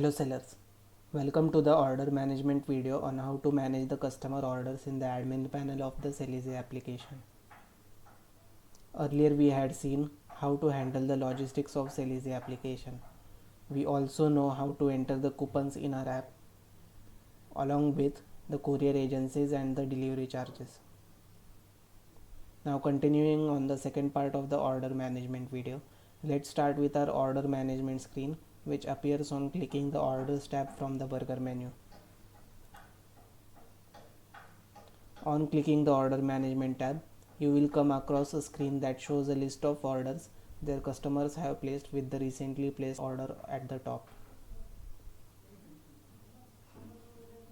Hello sellers, welcome to the order management video on how to manage the customer orders in the admin panel of the Selizy application. Earlier we had seen how to handle the logistics of Selizy application. We also know how to enter the coupons in our app along with the courier agencies and the delivery charges. Now continuing on the second part of the order management video, let's start with our order management screen, which appears on clicking the orders tab from the burger menu. On clicking the order management tab, you will come across a screen that shows a list of orders their customers have placed with the recently placed order at the top.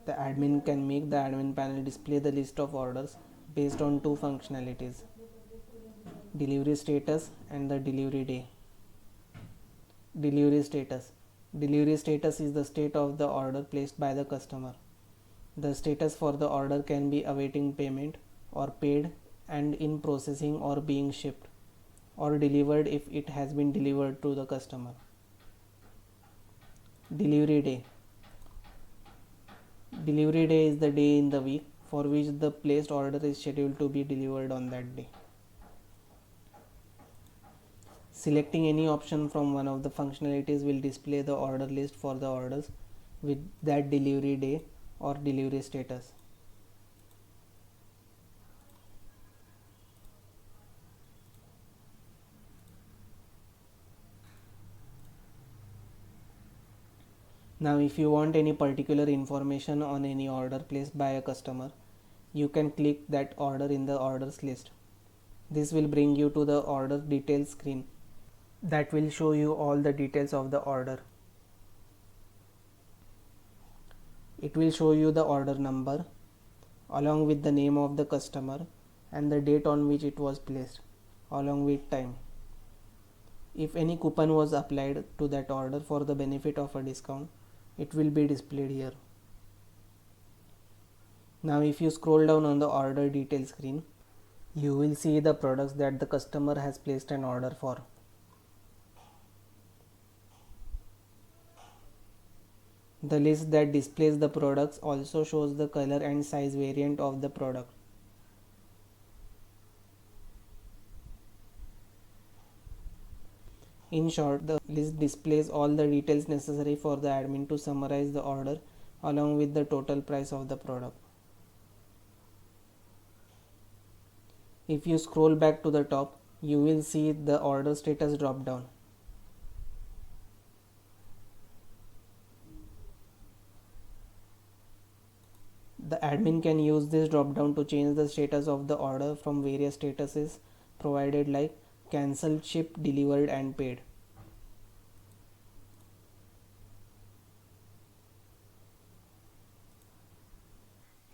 The admin can make the admin panel display the list of orders based on two functionalities: delivery status and the delivery day. Delivery status. Delivery status is the state of the order placed by the customer. The status for the order can be awaiting payment or paid and in processing or being shipped or delivered if it has been delivered to the customer. Delivery day. Delivery day is the day in the week for which the placed order is scheduled to be delivered on that day. Selecting any option from one of the functionalities will display the order list for the orders with that delivery day or delivery status. Now if you want any particular information on any order placed by a customer, you can click that order in the orders list. This will bring you to the order details screen that will show you all the details of the order. It will show you the order number along with the name of the customer and the date on which it was placed along with time. If any coupon was applied to that order for the benefit of a discount, it will be displayed here. Now if you scroll down on the order details screen, you will see the products that the customer has placed an order for. The list that displays the products also shows the color and size variant of the product. In short, the list displays all the details necessary for the admin to summarize the order along with the total price of the product. If you scroll back to the top, you will see the order status drop down. The admin can use this drop down to change the status of the order from various statuses provided like cancelled, shipped, delivered and paid.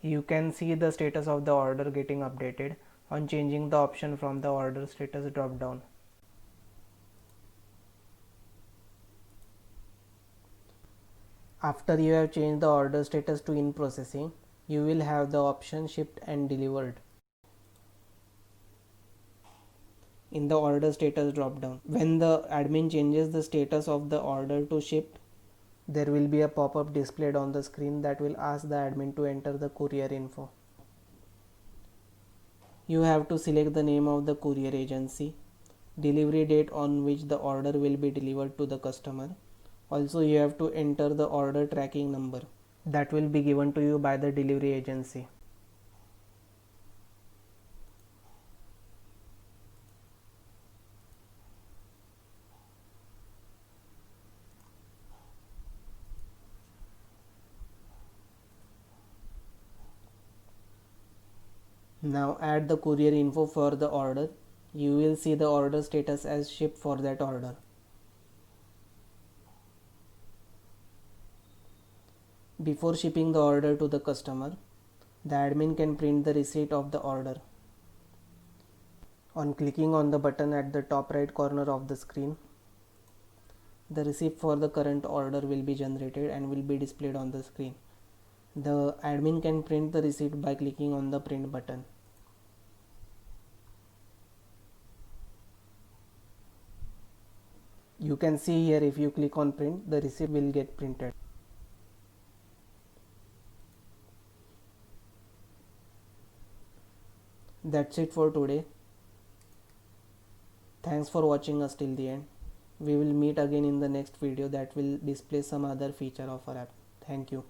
You can see the status of the order getting updated on changing the option from the order status drop down. After you have changed the order status to in processing, you will have the option shipped and delivered in the order status drop down. When the admin changes the status of the order to shipped, there will be a pop-up displayed on the screen that will ask the admin to enter the courier info. You have to select the name of the courier agency, delivery date on which the order will be delivered to the customer. Also, you have to enter the order tracking number that will be given to you by the delivery agency. Now add the courier info for the order. You will see the order status as shipped for that order. Before shipping the order to the customer, the admin can print the receipt of the order. On clicking on the button at the top right corner of the screen, the receipt for the current order will be generated and will be displayed on the screen. The admin can print the receipt by clicking on the print button. You can see here, if you click on print, the receipt will get printed. That's it for today. Thanks for watching us till the end. We will meet again in the next video that will display some other feature of our app. Thank you.